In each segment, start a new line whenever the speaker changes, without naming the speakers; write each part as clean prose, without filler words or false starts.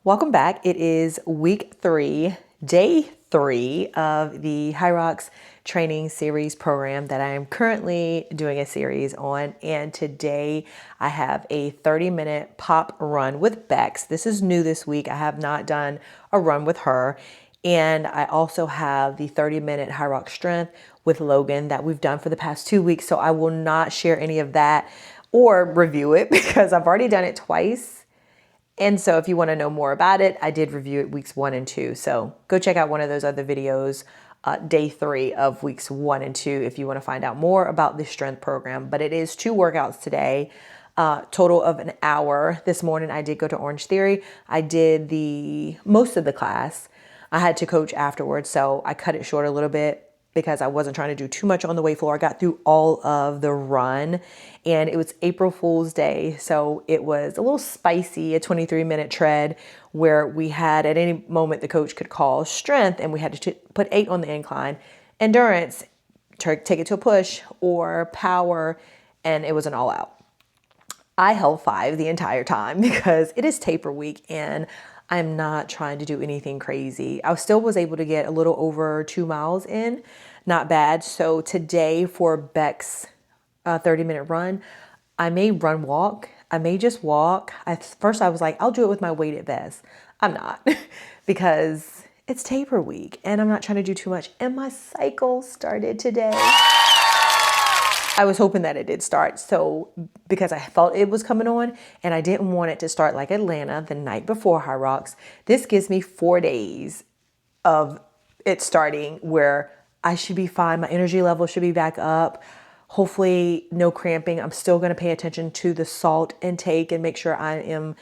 Welcome back. It is week 3, day 3 of the HYROX training series program that I am currently doing a series on. And today I have a 30-minute pop run with Becs. This is new this week. I have not done a run with her. And I also have the 30-minute HYROX strength with Logan that we've done for the past 2 weeks. So I will not share any of that or review it because I've already done it twice. And so if you want to know more about it, I did review it weeks 1 and 2. So go check out one of those other videos, day 3 of weeks 1 and 2, if you want to find out more about the strength program. But it is 2 workouts today, total of an hour. This morning I did go to Orangetheory. I did most of the class. I had to coach afterwards, so I cut it short a little bit because I wasn't trying to do too much on the weight floor. I got through all of the run, and it was April Fool's Day. So it was a little spicy, a 23-minute tread where we had at any moment the coach could call strength, and we had to put 8 on the incline, endurance, take it to a push, or power, and it was an all out. I held 5 the entire time because it is taper week and I'm not trying to do anything crazy. I still was able to get a little over 2 miles in, not bad. So today for Becs' 30-minute run, I may run walk. I may just walk. First I was like, I'll do it with my weighted vest. I'm not because it's taper week and I'm not trying to do too much. And my cycle started today. I was hoping that it did start, so because I felt it was coming on and I didn't want it to start like Atlanta the night before HYROX. This gives me 4 days of it starting where I should be fine. My energy level should be back up. Hopefully no cramping. I'm still going to pay attention to the salt intake and make sure I am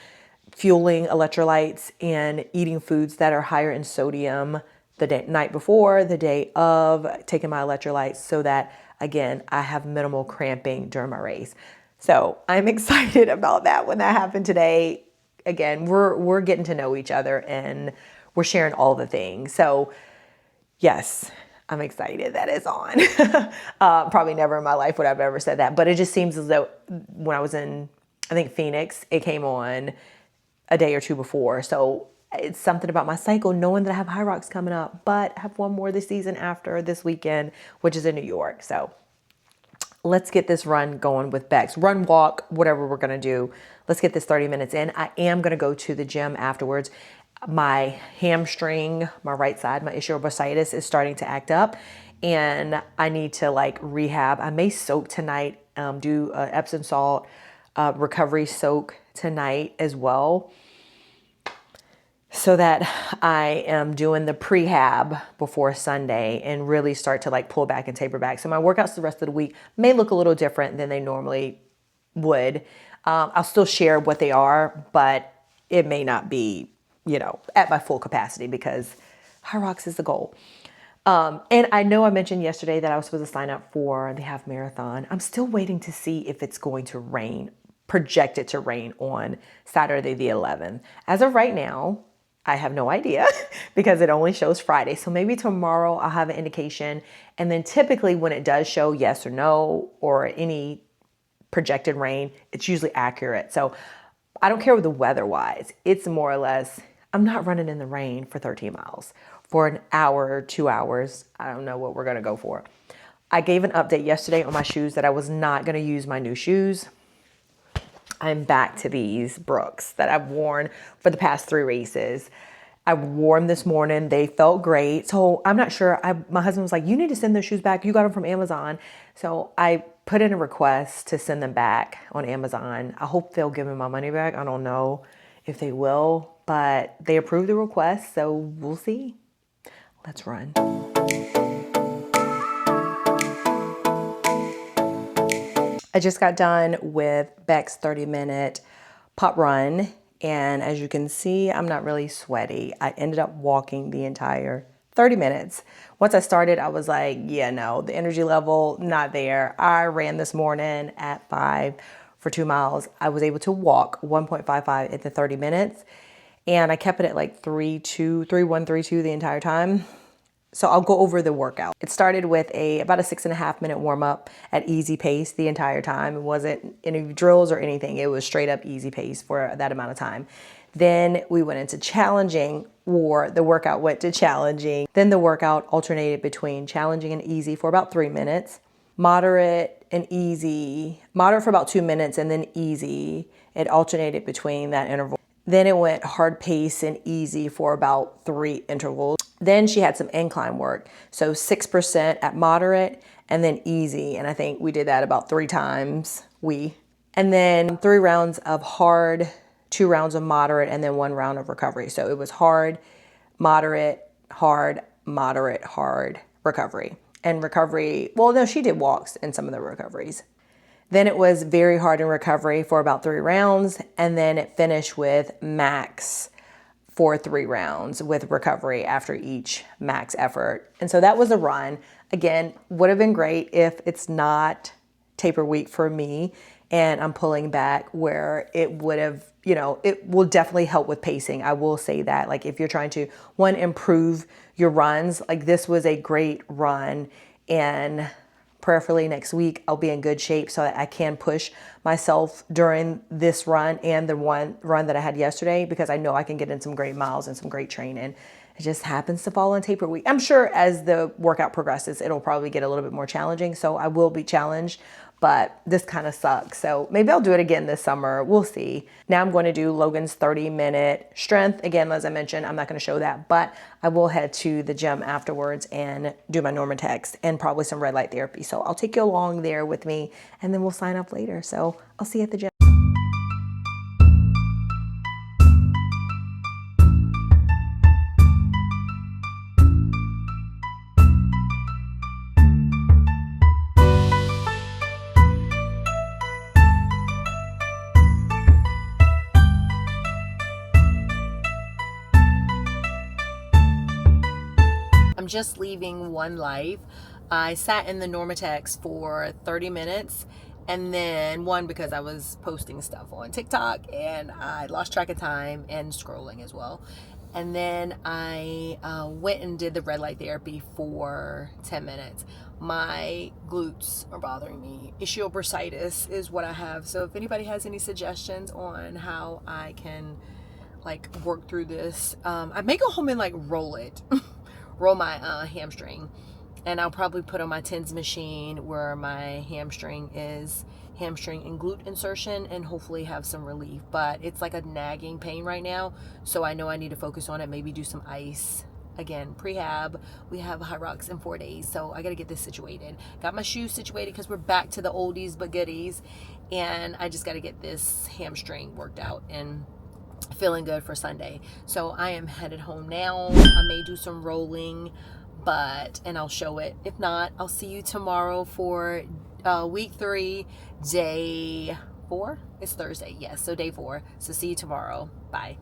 fueling electrolytes and eating foods that are higher in sodium the night before, the day of, taking my electrolytes so that, again, I have minimal cramping during my race. So I'm excited about that when that happened today. Again, we're getting to know each other and we're sharing all the things. So yes, I'm excited that it's on. Probably never in my life would I've ever said that, but it just seems as though when I was in, I think Phoenix, it came on a day or 2 before. So it's something about my cycle, knowing that I have HYROX coming up, but I have one more this season after this weekend, which is in New York. So let's get this run going with Becs. Run, walk, whatever we're going to do. Let's get this 30 minutes in. I am going to go to the gym afterwards. My hamstring, my right side, my ischial bursitis is starting to act up and I need to like rehab. I may soak tonight, do Epsom salt recovery soak tonight as well, so that I am doing the prehab before Sunday and really start to like pull back and taper back. So my workouts the rest of the week may look a little different than they normally would. I'll still share what they are, but it may not be, at my full capacity because HYROX is the goal. And I know I mentioned yesterday that I was supposed to sign up for the half marathon. I'm still waiting to see if it's going to rain, projected to rain on Saturday the 11th. As of right now, I have no idea because it only shows Friday. So maybe tomorrow I'll have an indication. And then typically when it does show yes or no or any projected rain, it's usually accurate. So I don't care with the weather-wise. It's more or less, I'm not running in the rain for 13 miles for an hour or 2 hours. I don't know what we're going to go for. I gave an update yesterday on my shoes that I was not going to use my new shoes. I'm back to these Brooks that I've worn for the past 3 races. I wore them this morning. They felt great. So I'm not sure. My husband was like, you need to send those shoes back. You got them from Amazon. So I put in a request to send them back on Amazon. I hope they'll give me my money back. I don't know if they will, but they approved the request. So we'll see. Let's run. I just got done with Becs' 30-minute pop run. And as you can see, I'm not really sweaty. I ended up walking the entire 30 minutes. Once I started, I was like, yeah, no, the energy level, not there. I ran this morning at 5 for 2 miles. I was able to walk 1.55 at the 30 minutes. And I kept it at like 3.132 the entire time. So I'll go over the workout. It started with about a 6.5-minute warm up at easy pace the entire time. It wasn't any drills or anything. It was straight up easy pace for that amount of time. Then we went into challenging, or the workout went to challenging. Then the workout alternated between challenging and easy for about 3 minutes, moderate and easy, moderate for about 2 minutes, and then easy. It alternated between that interval. Then it went hard pace and easy for about 3 intervals. Then she had some incline work. So 6% at moderate and then easy. And I think we did that about 3 times. And then 3 rounds of hard, 2 rounds of moderate, and then 1 round of recovery. So it was hard, moderate, hard, moderate, hard, recovery. And recovery, well, no, she did walks in some of the recoveries. Then it was very hard in recovery for about 3 rounds. And then it finished with max for 3 rounds with recovery after each max effort. And so that was a run. Again, would have been great if it's not taper week for me and I'm pulling back, where it would have, it will definitely help with pacing. I will say that, like, if you're trying to, one, improve your runs, like this was a great run, and prayerfully next week I'll be in good shape so that I can push myself during this run and the one run that I had yesterday, because I know I can get in some great miles and some great training. It just happens to fall on taper week. I'm sure as the workout progresses, it'll probably get a little bit more challenging. So I will be challenged, but this kind of sucks. So maybe I'll do it again this summer. We'll see. Now I'm going to do Logan's 30-minute strength. Again, as I mentioned, I'm not going to show that, but I will head to the gym afterwards and do my Normatex and probably some red light therapy. So I'll take you along there with me, and then we'll sign up later. So I'll see you at the gym. I'm just leaving OneLife. I sat in the Normatex for 30 minutes, and then because I was posting stuff on TikTok and I lost track of time and scrolling as well. And then I went and did the red light therapy for 10 minutes. My glutes are bothering me. Ischial is what I have. So if anybody has any suggestions on how I can work through this, I may go home and roll it. Roll my hamstring, and I'll probably put on my TENS machine where my hamstring and glute insertion, and hopefully have some relief. But it's like a nagging pain right now, so I know I need to focus on it. Maybe do some ice. Again, prehab. We have HYROX in 4 days, so I got to get this situated. Got my shoes situated because we're back to the oldies but goodies, and I just got to get this hamstring worked out and feeling good for Sunday. So I am headed home now. I may do some rolling, and I'll show it. If not, I'll see you tomorrow for week 3, day 4. It's Thursday, yes, so day 4. So see you tomorrow. Bye.